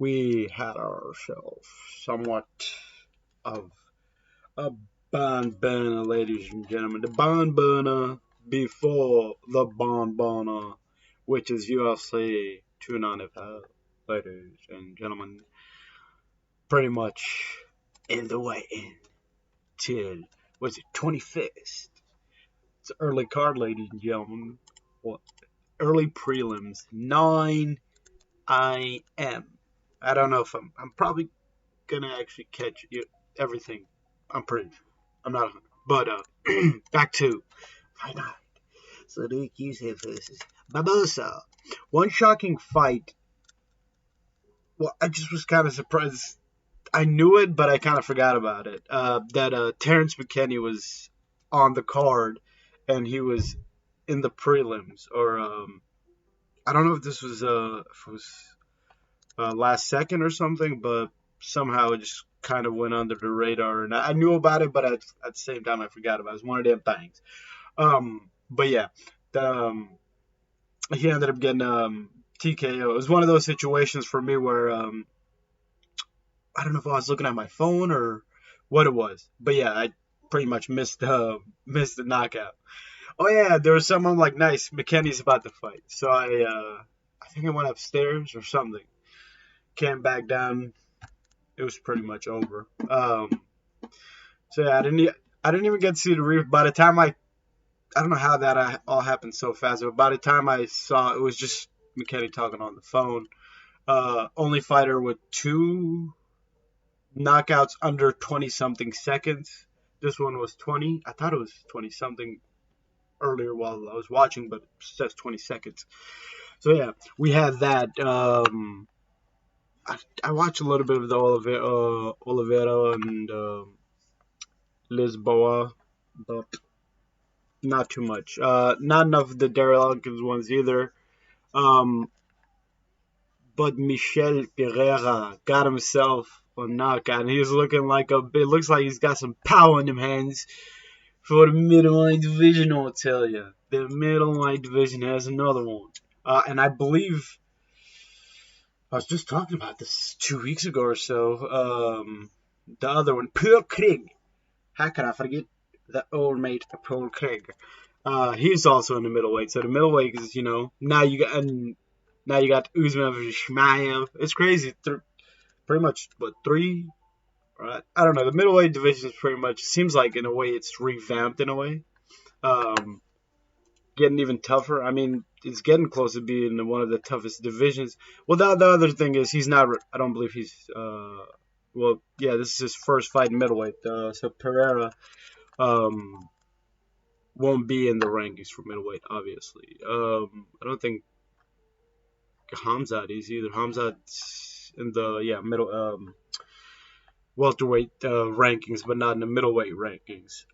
we had ourselves somewhat of a barn burner, ladies and gentlemen. The barn burner before the barn burner, which is UFC 295, ladies and gentlemen. Pretty much in the way in till, was it 25th? It's early card, ladies and gentlemen. What? Early prelims, 9 a.m. I don't know if I'm probably gonna actually catch everything. I'm pretty sure. I'm not, but back to fight night. So Luke Yusuf versus Barbosa. One shocking fight. Well, I just was kind of surprised. I knew it, but I kind of forgot about it. That Terrence McKinney was on the card, and he was in the prelims, or I don't know if it was last second or something, but somehow it just kind of went under the radar, and I knew about it, but at the same time I forgot about it. It was one of them things. But yeah, the, he ended up getting TKO. It was one of those situations for me where I don't know if I was looking at my phone or what it was, but yeah, I pretty much missed the knockout. Oh yeah, there was someone like, nice, McKenny's about to fight, so I think I went upstairs or something, came back down. It was pretty much over. So yeah, I didn't even get to see the review. By the time I don't know how that all happened so fast, but by the time I saw, it was just McKenny talking on the phone. Only fighter with two knockouts under 20 something seconds. This one was 20. I thought it was 20 something earlier while I was watching, but it says 20 seconds. So yeah, we had that. I watched a little bit of the Oliveira and Lisboa, but not too much. Not enough of the Daryl Elkins ones either. Um, but Michel Pereira got himself a knockout, and he's looking like it looks like he's got some power in them hands for the middleweight division. I'll tell you, the middleweight division has another one, and I believe I was just talking about this 2 weeks ago or so. The other one, Paul Craig. How could I forget the old mate Paul Craig? He's also in the middleweight. So the middleweight is, now you got Usman versus Shmaev. It's crazy. Pretty much, what, three? Right? I don't know. The middleweight division is pretty much, seems like in a way it's revamped in a way. Um, Getting even tougher. I mean, it's getting close to being one of the toughest divisions. Well, the other thing is he's not. I don't believe he's. Well, yeah, this is his first fight in middleweight. So Pereira won't be in the rankings for middleweight, obviously. I don't think Hamzat is either. Hamzat's in the middle welterweight rankings, but not in the middleweight rankings.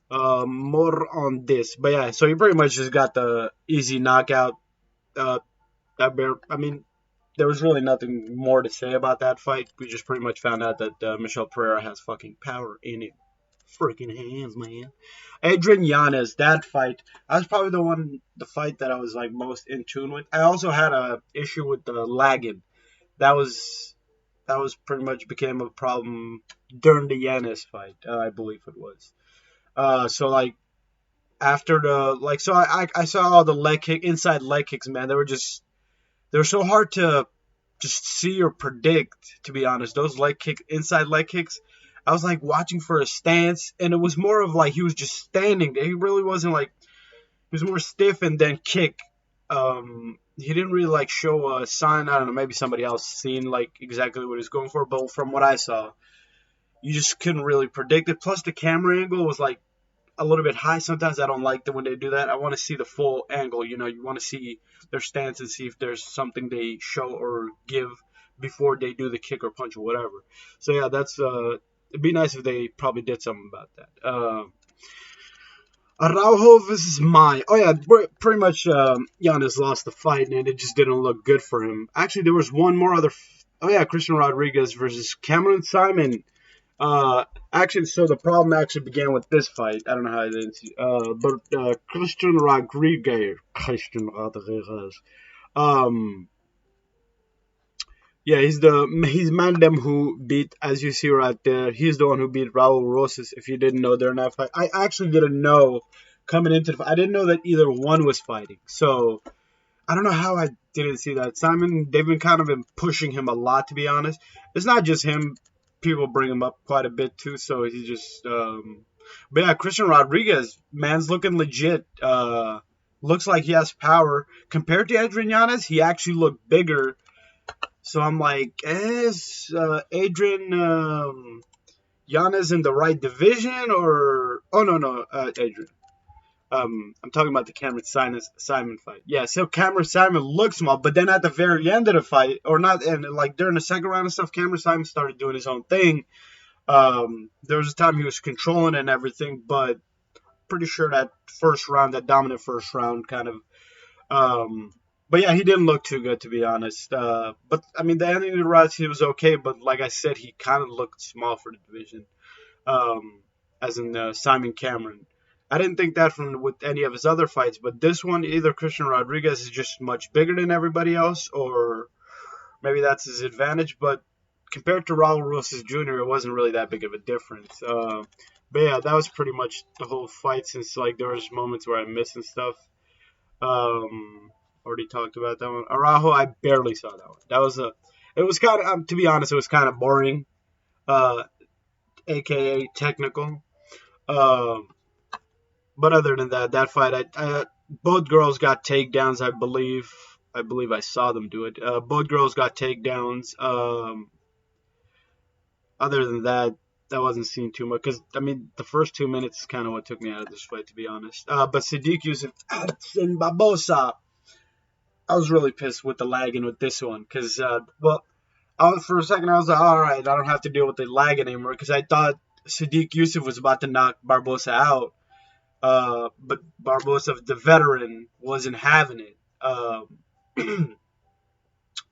More on this, but yeah, so he pretty much just got the easy knockout. Uh, I mean, there was really nothing more to say about that fight. We just pretty much found out that Michel Pereira has fucking power in it. Freaking hands, man. Adrian Yanez, that fight, that was probably the fight that I was like most in tune with. I also had a issue with the lagging. That was pretty much became a problem during the Yanez fight. I believe it was. So like after so I saw all the inside leg kicks, man. They were so hard to just see or predict, to be honest. Those inside leg kicks, I was like watching for a stance, and it was more of like he was just standing there. He really wasn't like, he was more stiff and then kick. He didn't really like show a sign. I don't know, maybe somebody else seen like exactly what he was going for, but from what I saw, you just couldn't really predict it. Plus the camera angle was like a little bit high. Sometimes I don't like that when they do that. I want to see the full angle. You want to see their stance and see if there's something they show or give before they do the kick or punch or whatever. So yeah, that's it'd be nice if they probably did something about that. Araujo versus Mai. Oh yeah, pretty much Giannis lost the fight and it just didn't look good for him. Actually, there was one more other. Oh yeah, Christian Rodriguez versus Cameron Simon. Actually, so the problem actually began with this fight. I don't know how I didn't see. But Christian Rodriguez. Yeah, he's Mandem who beat, as you see right there. He's the one who beat Raul Rosas. If you didn't know, they're in that fight. I actually didn't know coming into the fight. I didn't know that either one was fighting. So I don't know how I didn't see that. Simon, they've been kind of been pushing him a lot, to be honest. It's not just him. People bring him up quite a bit too. So he just, but yeah, Christian Rodriguez, man's looking legit. Looks like he has power compared to Adrian Yanez. He actually looked bigger. So I'm like, is Adrian Yanez in the right division or? Oh no, Adrian. I'm talking about the Cameron Simon fight. Yeah, so Cameron Simon looked small, but then at the very end of the fight, or not, and like during the second round and stuff, Cameron Simon started doing his own thing. There was a time he was controlling and everything, but pretty sure that first round, that dominant first round, kind of. But yeah, he didn't look too good, to be honest. But I mean, the ending of the rounds, he was okay, but like I said, he kind of looked small for the division. As in Simon Cameron. I didn't think that from with any of his other fights, but this one, either Christian Rodriguez is just much bigger than everybody else, or maybe that's his advantage. But compared to Raul Rosas Jr., it wasn't really that big of a difference. But yeah, that was pretty much the whole fight. Since like there was moments where I missed and stuff. Already talked about that one. Araujo, I barely saw that one. That was a. It was kind of, to be honest, it was kind of boring. Uh, aka technical. Um, but other than that, that fight, both girls got takedowns. I believe. I believe I saw them do it. Both girls got takedowns. Other than that, I wasn't seeing too much because I mean the first 2 minutes is kind of what took me out of this fight, to be honest. But Sadiq Yusuf and Barbosa, I was really pissed with the lagging with this one because for a second I was like, all right, I don't have to deal with the lag anymore because I thought Sadiq Yusuf was about to knock Barbosa out. But Barbosa, the veteran, wasn't having it.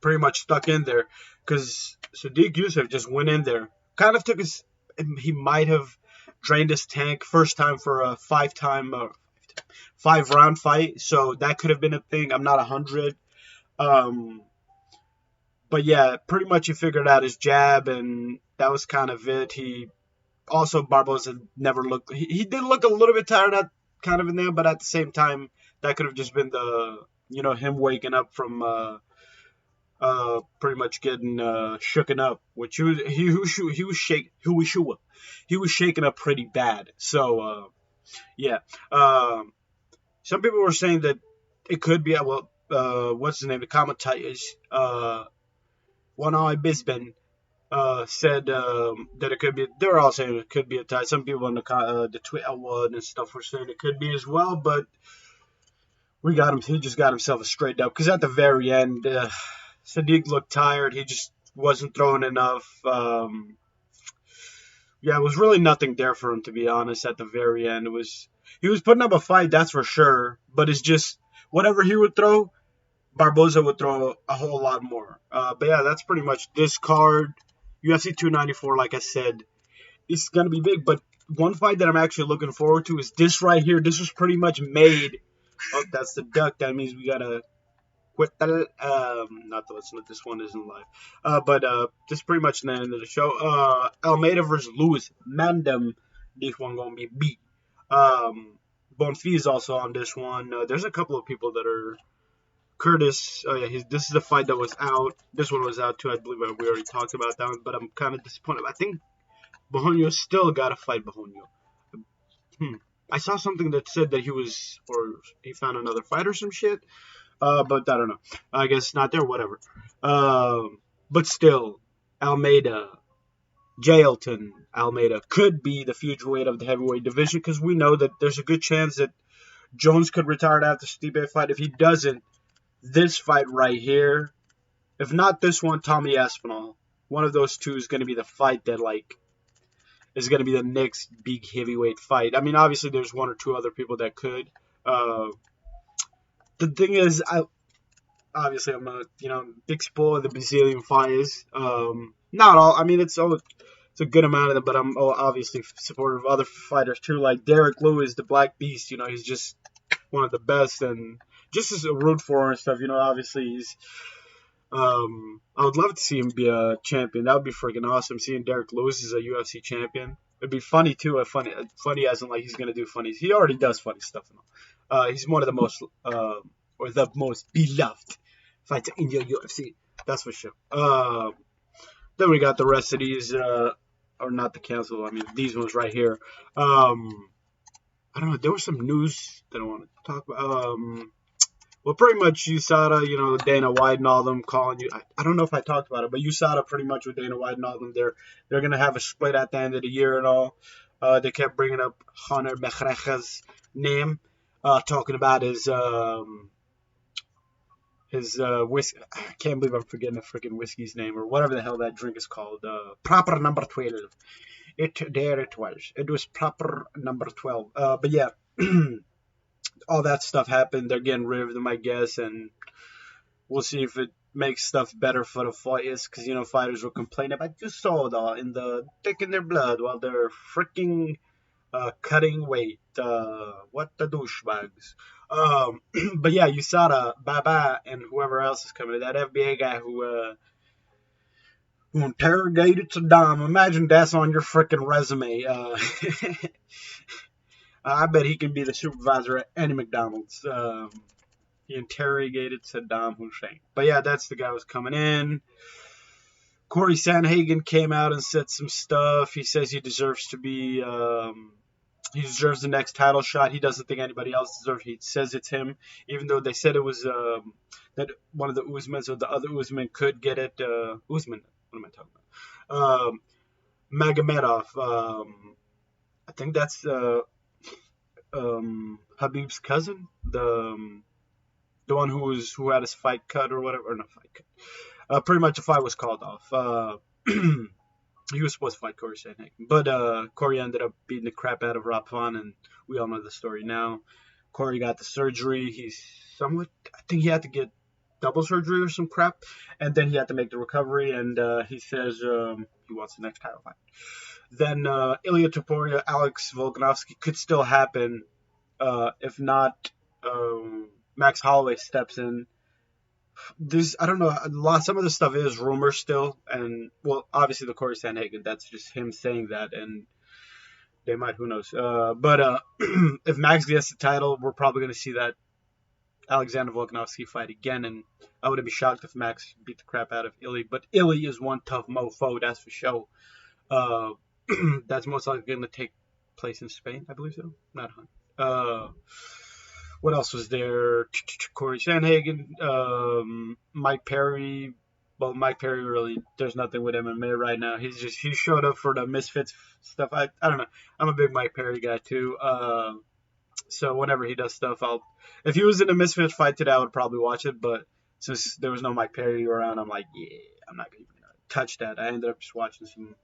Pretty much stuck in there because Sadiq Yusuf just went in there. Kind of took his. He might have drained his tank first time for a five round fight, so that could have been a thing. I'm not 100. Um, but yeah, pretty much he figured out his jab, and that was kind of it. He also Barbosa never looked. He did look a little bit tired at kind of in there, but at the same time, that could have just been the him waking up from pretty much getting shooken up, which he was shaken up pretty bad. So yeah, some people were saying that it could be what's his name? The commentators, One Eye Bisben, said that it could be. They're all saying it could be a tie. Some people in the Twitter world and stuff were saying it could be as well, but we got him. He just got himself a straight up because at the very end, Sadiq looked tired. He just wasn't throwing enough. Yeah, it was really nothing there for him, to be honest. At the very end, he was putting up a fight, that's for sure. But it's just whatever he would throw, Barboza would throw a whole lot more. But yeah, that's pretty much this card. UFC 294, like I said, it's gonna be big. But one fight that I'm actually looking forward to is this right here. This was pretty much made. Oh, that's the duck. That means we gotta quit. Not this one isn't live. But this is pretty much the end of the show. Almeida versus Lewis Mandem. This one gonna be beat. Bonfi is also on this one. There's a couple of people that are. Curtis, oh yeah, this is the fight that was out. This one was out too. I believe we already talked about that one, but I'm kind of disappointed. I think Bohonio still got to fight Bohonio. I saw something that said that he found another fight or some shit. But I don't know. I guess not there. Whatever. But still, Jailton Almeida could be the future weight of the heavyweight division because we know that there's a good chance that Jones could retire after Stipe fight. If he doesn't, this fight right here, if not this one, Tommy Aspinall, one of those two is going to be the fight that is going to be the next big heavyweight fight. I mean, obviously there's one or two other people that could. The thing is, I'm a big spoiler of the Brazilian fighters. Not all. I mean, it's a good amount of them, but I'm obviously supportive of other fighters too, like Derek Lewis, the Black Beast. He's just one of the best, and just as a root for and stuff. Obviously I would love to see him be a champion. That would be freaking awesome. Seeing Derek Lewis as a UFC champion. It'd be funny too. Funny as in like he's gonna do funny. He already does funny stuff. He's one of the most or the most beloved fighter in the UFC. That's for sure. Then we got the rest of these, or not the cancel. I mean these ones right here. I don't know. There was some news that I want to talk about. Well, pretty much USADA, Dana White and all them calling you. I don't know if I talked about it, but USADA pretty much with Dana White and all them, they're gonna have a split at the end of the year and all. They kept bringing up Hunter Mechrecha's name, talking about his whiskey. I can't believe I'm forgetting the freaking whiskey's name or whatever the hell that drink is called. Proper number 12. It was. It was proper number 12. But yeah. All that stuff happened. They're getting rid of them, I guess, and we'll see if it makes stuff better for the fighters. Because fighters will complain about the soda in the dick in their blood while they're freaking cutting weight. What the douchebags. But yeah, USADA, Baba, and whoever else is coming. That FBI guy who interrogated Saddam. Imagine that's on your freaking resume. I bet he can be the supervisor at any McDonald's. He interrogated Saddam Hussein. But yeah, that's the guy who's coming in. Corey Sandhagen came out and said some stuff. He says he deserves to be. He deserves the next title shot. He doesn't think anybody else deserves. He says it's him, even though they said it was that one of the Usmans or the other Usman could get it. Usman, what am I talking about? Magomedov. I think that's Habib's cousin, the one who had his fight cut or whatever, or not fight cut. Pretty much the fight was called off. He was supposed to fight Corey Sandhagen, but Corey ended up beating the crap out of Rob Font, and we all know the story now. Corey got the surgery. I think he had to get double surgery or some crap, and then he had to make the recovery, and he says he wants the next title fight. Then Ilya Topuria, Alex Volkanovski could still happen if not Max Holloway steps in. I don't know. Some of the stuff is rumor still, and well, obviously the Corey Sandhagen, that's just him saying that, and they might, who knows. But if Max gets the title, we're probably going to see that Alexander Volkanovski fight again, and I wouldn't be shocked if Max beat the crap out of Ilya. But Ilya is one tough mofo, that's for sure. That's most likely going to take place in Spain, I believe so. Not 100. What else was there? Corey Sandhagen, Mike Perry. Well, Mike Perry really, there's nothing with MMA right now. He showed up for the Misfits stuff. I don't know. I'm a big Mike Perry guy too. So whenever he does stuff, if he was in a Misfits fight today, I would probably watch it. But since there was no Mike Perry around, I'm like, yeah, I'm not even gonna touch that. I ended up just watching some.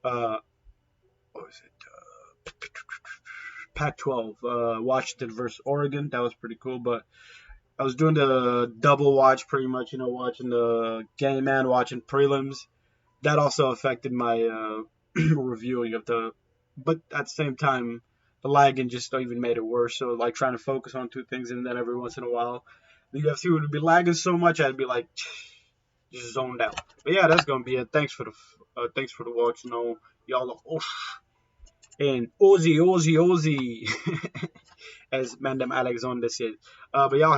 What was it? Pac-12, Washington versus Oregon. That was pretty cool, but I was doing the double watch pretty much, watching the game and watching prelims. That also affected my reviewing of but at the same time, the lagging just even made it worse. So like trying to focus on two things, and then every once in a while, the UFC would be lagging so much, I'd be like just zoned out. But yeah, that's gonna be it. Thanks for the watch. Y'all are and Ozzy, as Mandem Alexander said. But y'all